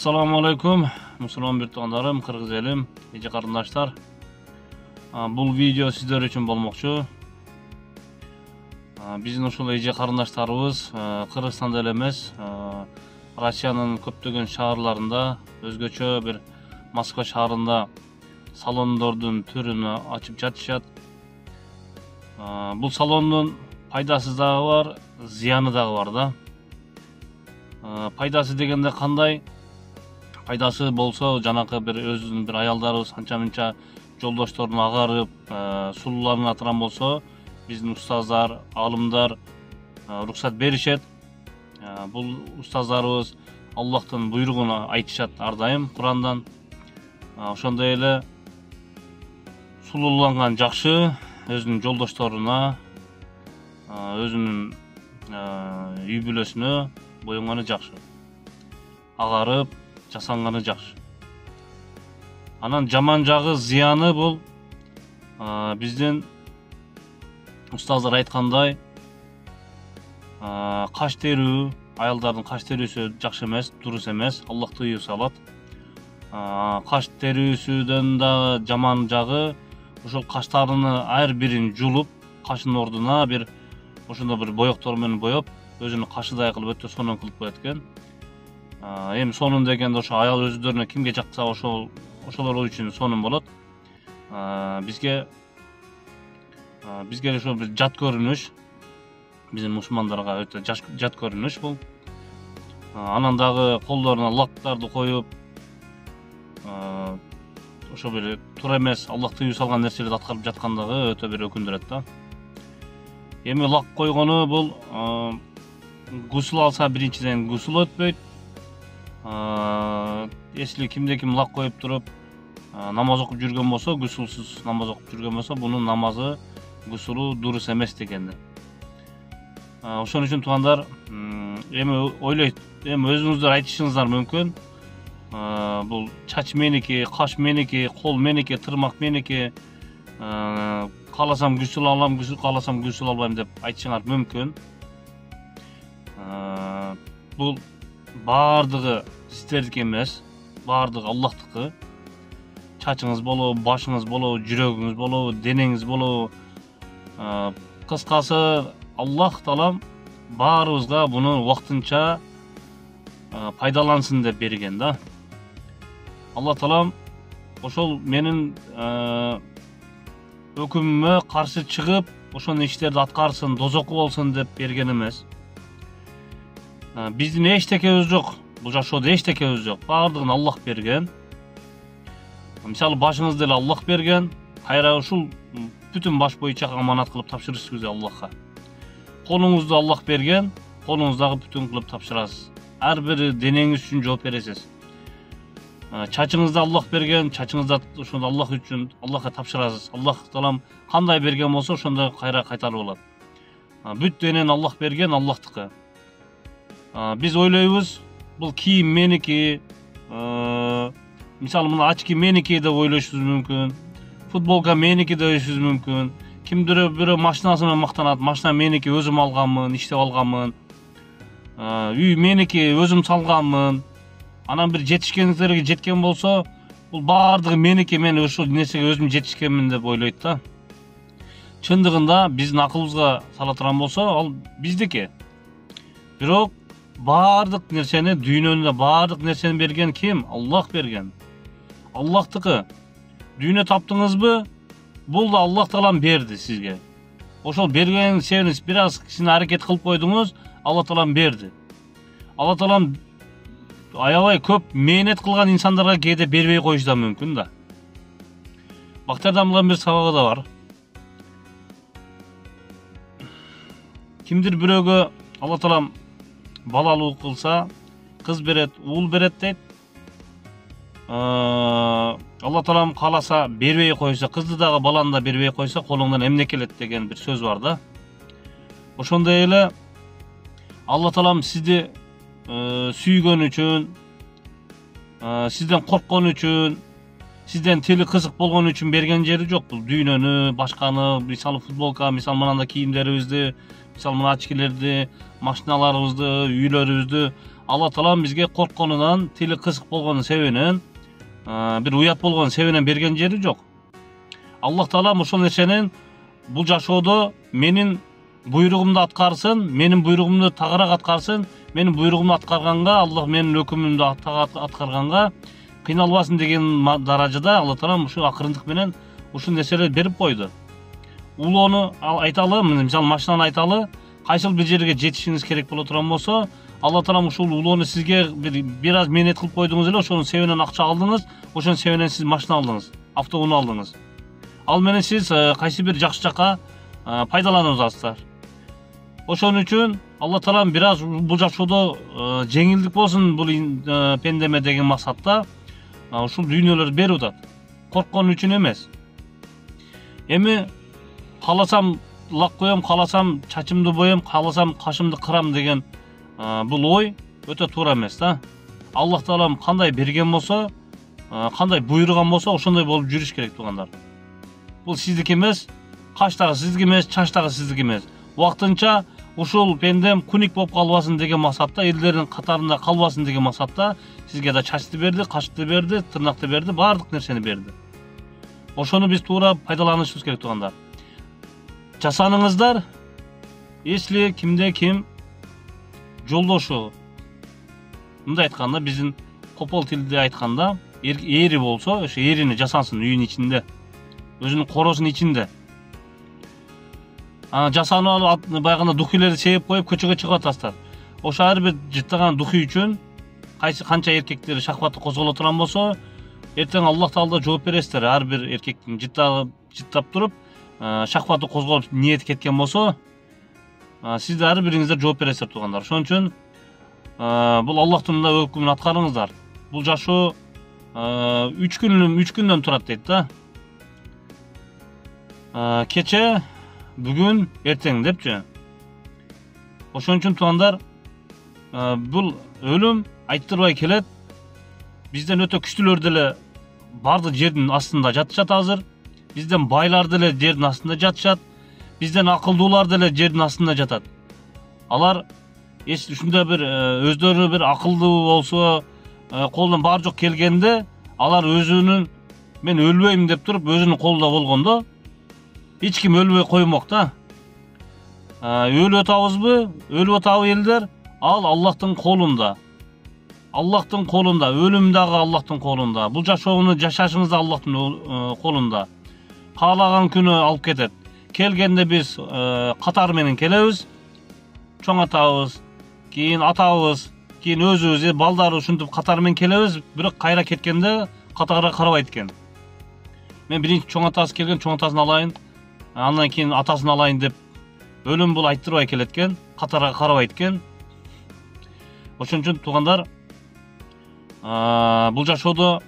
Assalamu alaikum, Müslüman bir tuğanlarım, Kırgız elim, ece karındaşlar. Bu video sizler için bolmoqçu. Bizin uşul ece karındaşlarımız Kırgızstanda elemez, Rusiyanın köptөгөн şaharlarında, özgöçö bir Moskva şaharında salondordun türünü açıp жатышат. Bu salondun paydası da var, ziyanı da var da. Paydası degенде кандай? Пайдасы болсо, жанакы bir өзүнүн bir аялдарыбыз анча-мынча жолдошторун агарып, сулууларын атыран болсо, биздин устаздар, алымдар уруксат беришет. Бул устаздарыбыз Аллахтын буйругун айтышат ар дайым Курандан. Ошондой эле сулууланган жакшы өзүнүн жолдошторуна, өзүнүн үй бүлөсүнө боюнганы жакшы. Агарып жасанганы жакшы. Анан жаман жагы, зыяны бул биздин устаздар айткандай, каш терүү, аялдардын каш терүүсү жакшы эмес, дурус эмес, Аллах тыюу салат. Каш терүүсүдөн да жаман жагы, ошол каштарыны ар бирин жулуп, кашынын ордуна бир ошондой бир боектор менен боеп, өзүнүн кашыдай кылып өтө сонун кылып коет экен. Эми сонун дегенде ошо аял өздөрүнө кимге жакса ошолор үчүн сонун болот. Бизге ошо бир жат көрүнүш, биздин мусулмандарга өтө жат көрүнүш бул. Анан дагы колдоруна лактарды коюп, ошо бир туура эмес, Аллах тыюу салган нерселерди аткарып жаткандыгы өтө бир өкүндүрөт да. Эми лак койгону бул гусул алса биринчиден гусул өтпөйт. Если кимде ким лак коюп туруп намаз окуп жүргөн болсо, гусулсуз намаз окуп жүргөн болсо, бунун намазы, гусулу дурус эмес дегенде. Ошон үчүн туугандар, эми өзүңүздөр айтышыңыздар мүмкүн. Бул чач меники, каш меники, кол меники, тырмак меники, кааласам гусул алам, кааласам гусул албайм деп айтышыңар мүмкүн. Бул бардыгы сиздердики эмес, бардыгы Аллахтыкы. Чачыңыз болобу, башыңыз болобу, жүрөгүңүз болобу, денеңиз болобу, кыскасы Аллах таалам баарыбызга буну убактынча пайдалансын деп берген да. Аллах таалам ошол менин өкүмүмө каршы чыгып, ошол иштерди аткарсын, дозоку болсун деп берген эмес. Биздин эчтекебиз жок, бул жашоодо эчтекебиз жок. Бардыгын Аллах берген. Мисалы башыңызды деле Аллах берген. Кайра ушул бүтүн баш боюнча аманат кылып тапшырышсыз Аллахка. Колуңузду Аллах берген, колуңуздагы бүтүн кылып тапшырасыз. Ар бири денеңиз үчүн жооп бересиз. Чачыңызды Аллах берген, чачыңызды ошондо Аллах үчүн Аллахка тапшырасыз. Аллах таалам кандай берген болсо, ошондой кайра кайтарып алат. Бүт денени Аллах берген, Аллахтыкы. Биз ойлойбуз, бул кийим меники, мисалы мына очки меники деп ойлошубуз мүмкүн, футболка меники деп ойлошубуз мүмкүн. Кимдир бирөө машинасы менен мактанат, машина меники, өзүм алганмын, иштеп алганмын. Үй меники, өзүм салганмын. Анан бир жетишкендиктерге жеткен болсо, бул бардыгы меники, мен ошол нерсеге өзүм жетишкенмин деп ойлойт да. Чындыгында биздин акылыбызга сала турган болсо, ал биздики. Бирок бардык нерсени, дүйнөнүндө бардык нерсени берген ким? Аллах берген. Аллахтыкы. Дүйнө таптыңызбы? Бул да Аллах таалам берди сизге. Ошол берген себебиңиз бир аз кичине аракет кылып койдуңуз, Аллах таалам берди. Аллах таалам аябай көп мээнет кылган инсандарга кээде бербей коюшу да мүмкүн да. Бактардан булган бир сабагы да бар. Кимдир бирөөгө Аллах таалам балалуу кылса, кыз берет, уул берет дейт. Аллах таалам кааласа бербей койсо, кызды дагы баланы да бербей койсо, колуңдан эмне келет деген бир сөз бар да. Ошондой эле Аллах таалам сизди сүйгөн үчүн, сизден корккон үчүн, сизден тили кызык болгон үчүн берген жери жок. Бул дүйнөнү, башканы, мисалы футболка, мисалы мынандай кийимдерибизди, мисалы мына очкилерди, машиналарыбызды, үйлөрүбүздү Алла Таалам бизге коркконунан, тили кысык болгонун себебинен, бир уят болгонун себебинен берген жери жок. Аллах Таалам ошол нерсенин бул жашоодо менин буйругумду аткарсын, менин буйругумду тагыраак аткарсын, менин буйругумду аткарганга, Аллах менин өкүмүмдү аткарганга кыйналбасын деген даражада Алла Таалам ушу акырындык менен ушул нерселерди берип койду. Улоону айталы, мисалы машинаны айталы, кайсыл бир жерге жетишиңиз керек боло турган болсо, Алла Таалам ушул улоону сизге бир аз менет кылып койдуңуз эле, ошонун себебинен акча алдыңыз, ошонун себебинен сиз машина алдыңыз, автоунаа алдыңыз. Ал менен сиз кайсы бир жакшы жакка пайдаланып жатасыздар. Ошон үчүн Алла Таалам бир аз бул жашоодо жеңилдик болсун бул пендеме деген максатта ушул дүйнөлөрдү берип атат. Корккон үчүн эмес. Эми кааласам лак коем, кааласам чачымды боем, кааласам кашымды кырам деген бул ой өтө туура эмес да. Аллах Таалам кандай берген болсо, кандай буйруган болсо, ошондой болуп жүрүш керек туугандар. Бул сиздики эмес, каш дагы сиздики эмес, чач дагы сиздики эмес. Убактынча ушул пендем куник болуп калбасын деген максатта, элдердин катарында калбасын деген максатта сизге да чачты берди, кашты берди, тырнакты берди, баардык нерсени берди. Ошону биз туура пайдаланышыбыз керек туугандар. Жасаныңыздар, если кимде ким жолдошу, мындай айтканда, биздин копол тилде айтканда, эри болсо, ошо эрини жасансын үйүнүн ичинде, өзүнүн коросунун ичинде. Жасаны байганда духилерди себеп коюп көчөгө чыгып атасыздар. Ошо ар бир жыттаган духи үчүн канча эркектер шахваты козголо турган болсо, эртең Аллах Таалада жооп бересиздер. Ар бир эркектин жыттап туруп, шахваты козголуп ниети кеткен болсо, сиздер ар бириңиздер жооп бересиздер туугандар. Ошон үчүн бул Аллахтын да өкүмүн аткарыңыздар. Бул жашоо 3 күндөн турат дейт да. Кече, бүгүн, эртең депчи. Ошон үчүн туугандар, бул өлүм айттырбай келет. Бизден өтө күчтүүлөр деле бардык жердин астында жатышат азыр. Бизден байлар деле жердин астында жатышат. Бизден акылдуулар деле жердин астында жатат. Алар ушундай бир өздөрү бир акылдуу болсо, колунан баары жок келгенде, алар өзүнүн мен өлбөйм деп туруп, өзүнүн колунда болгондо, эч ким өлбөй коймок да. Өлүп атабызбы? Өлүп атабы элдер? Ал Аллахтын колунда. Аллахтын колунда, өлүм дагы Аллахтын колунда. Бул жашоону жашашыңыз да Аллахтын колунда. Каалаган күнү алып кетет. Келгенде биз катар менен келебиз, чоң атабыз, кийин атабыз, кийин өзүбүз, балдар ушинтип катар менен келебиз, бирок кайра кеткенде катарга карабайт экен. Мен биринчи чоң атасы келген, чоң атасын алайын, андан кийин атасын алайын деп өлүм бул айттырбай келет экен, катарга карабайт экен. Ошон үчүн туугандар, бул жашоодо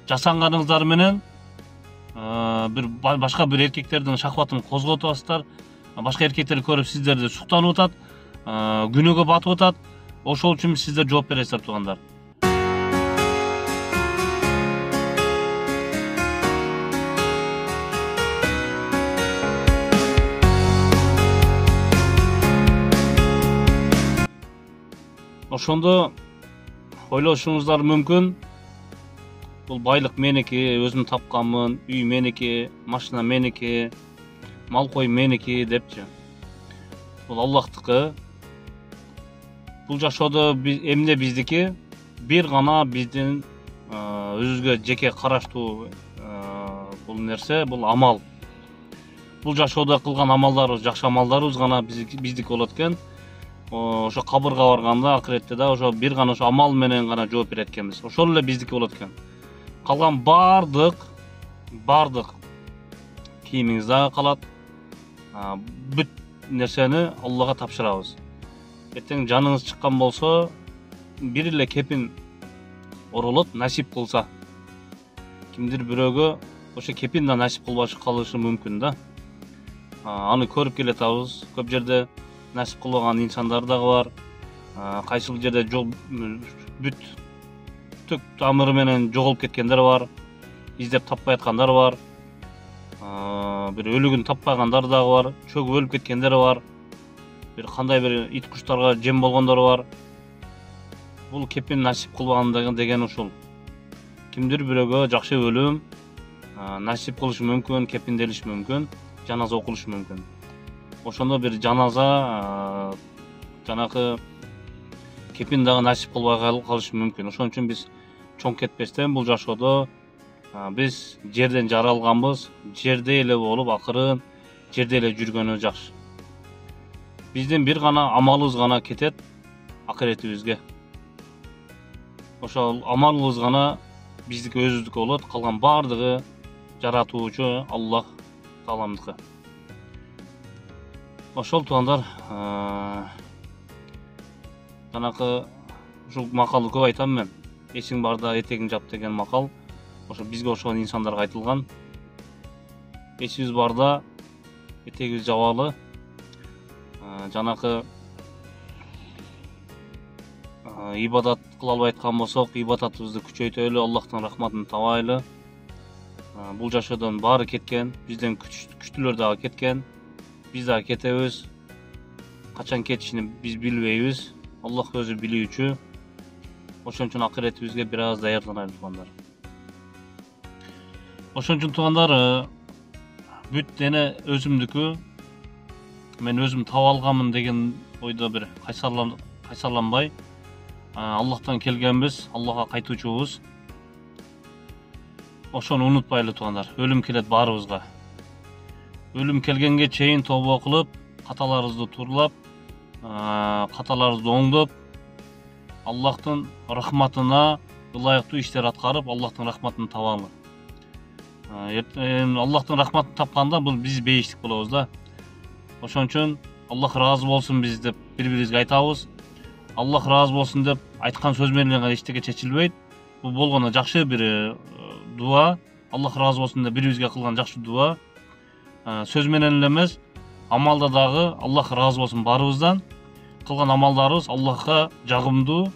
жасанганыңыздар менен бир башка бир эркектердин шахватын козготуп атасыздар. Башка эркектер көрүп сиздерди суктанып атат, күнөөгө батып атат. Ошол үчүн сиздер жооп бересиздер туугандар. Ошондо ойлошуңуздар мүмкүн, бул байлык меники, өзүм тапканмын, үй меники, машина меники, мал кой меники депчи. Бул Аллахтыкы. Бул жашоодо эмне биздики? Бир гана биздин өзүбүзгө жеке караштуу бул нерсе, бул амал. Бул жашоодо кылган амалдарыбыз, жакшы амалдарыбыз гана биздики болот экен. Ошо кабырга барганда акыретте да ошо бир гана ошо амал менен гана жооп берет экенбиз. Ошол эле биздики болот экен. Калган бардык кийимиңиз дагы калат. Бүт нерсени Аллага тапшырабыз. Эртең жаныңыз чыккан болсо, бир эле кепин оролот, насип кылса. Кимдир бирөөгө ошо кепин да насип калышы мүмкүн да. Аны көрүп келатабыз. Көп жерде насип кылбаган инсандар дагы бар. Кайсы бир жерде бүт түк тамыры менен жоголуп кеткендер бар. Издеп таппай аткандар бар. Бир өлүгүн таппагандар дагы бар. Чөгүп өлүп кеткендер бар. Бир кандай бир ит куштарга жем болгондор бар. бул кепин насип кылбагандыгы деген ушул. Кимдир бирөөгө жакшы өлүм насип кылышы мүмкүн, кепинделиши мүмкүн, жаназа окулушу мүмкүн. Ошондо бир жаназа жанакы кепин дагы насип кылбай калышы мүмкүн. Ошон үчүн биз чоң кетпестен бул жашоодо биз жерден жаралганбыз, жерде эле болуп, акырын жерде эле жүргөнү жакшы. Биздин бир гана амалыбыз гана кетет акыретибизге. Ошол амалыбыз гана биздики өзүбүздүкү болот, калган бардыгы жаратуучу Аллах тааламдыкы. Ошол туугандар, жанакы ушул макалды көп айтам мен. Эсиң барда этегиң жап деген макал. Ошо бизге ошол инсандарга айтылган. Эсибиз барда этегибиз жабалы. Жанакы ибадат кыла албай аткан болсок, ибадатыбызды күчөйтөлү, Аллахтын рахматын табайлы. Бул жашоодон баары кеткен, бизден күчтүүлөр дагы кеткен. Биз дагы кетебиз. Качан кетишини биз билбейбиз. Аллах өзү билүүчү. Ошон үчүн акыретибизге бир аз даярданайлы туугандар. Ошон үчүн туугандар, бүт дене өзүмдүкү, мен өзүм таап алганмын деген ойдо бир кайсарланбай, Аллахтан келгенбиз, Аллахка кайтуучубуз. Ошону унутпайлы туугандар. Өлүм келет баарыбызга. Өлүм келгенге чейин тобо кылып, каталарыбызды турлап, каталарыбызды оңдоп, Аллахтын рахматына ылайыктуу иштер аткарып, Аллахтын рахматын табалы. Аллахтын рахматын тапканда бул биз бейиштик болобуз да. Ошон үчүн Аллах ыраазы болсун биз деп бири-бирибизге айтабыз. Аллах ыраазы болсун деп айткан сөз менен гана эчтеке чечилбейт. Бул болгону жакшы бир дуа. Аллах ыраазы болсун деп бири-бирибизге кылган жакшы дуа. Сөз менен эле эмес, амалда дагы Аллах ыраазы болсун баарыбыздан. Кылган амалдарыбыз Аллахка жагымдуу,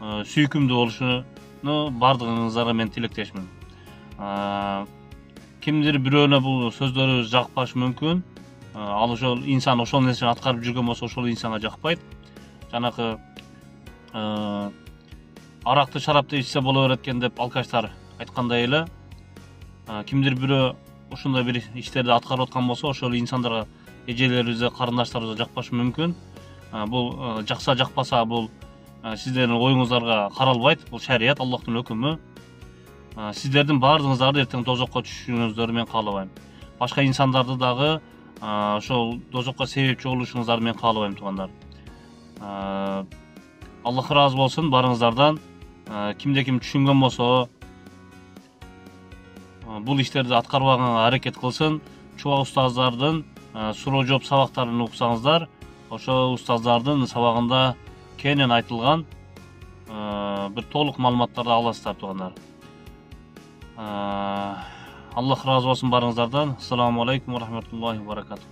сүйкүмдүү болушуну бардыгыңыздарга мен тилектешмин. Кимдир бирөөнө бул сөздөрүбүз жакпашы мүмкүн. Ал ошол инсан ошол нерсени аткарып жүргөн болсо, ошол инсанга жакпайт. Жанакы аракты, шарапты ичсе боло берет экен деп алкаштар айткандай эле, кимдир бирөө ушундай бир иштерди аткарып аткан болсо, ошол инсандарга, эжелерибизге, карындаштарыбызга жакпашы мүмкүн. Бул жакса жакпаса, бул сиздердин оюңуздарга каралбайт. Бул шарият, Аллахтын өкүмү. Сиздердин баардыгыңыздарды эртең дозокко түшүшүңүздөрдү мен каалабайм. Башка инсандарды дагы ошол дозокко себепчи болушуңуздарды мен каалабайм туугандар. Аллах ыраазы болсун баарыңыздардан. Кимде ким түшүнгөн болсо, бул иштерди аткарбаганга аракет кылсын. Чуба устаздардын суроо жооп сабактарын уксаңыздар, ошо устаздардын сабагында кенен айтылган бир толук маалыматтарды аласыздар туугандар. Аллах ыраазы болсун баарыңыздардан. Ассаламу алейкум ва рахматуллахи ва баракатух.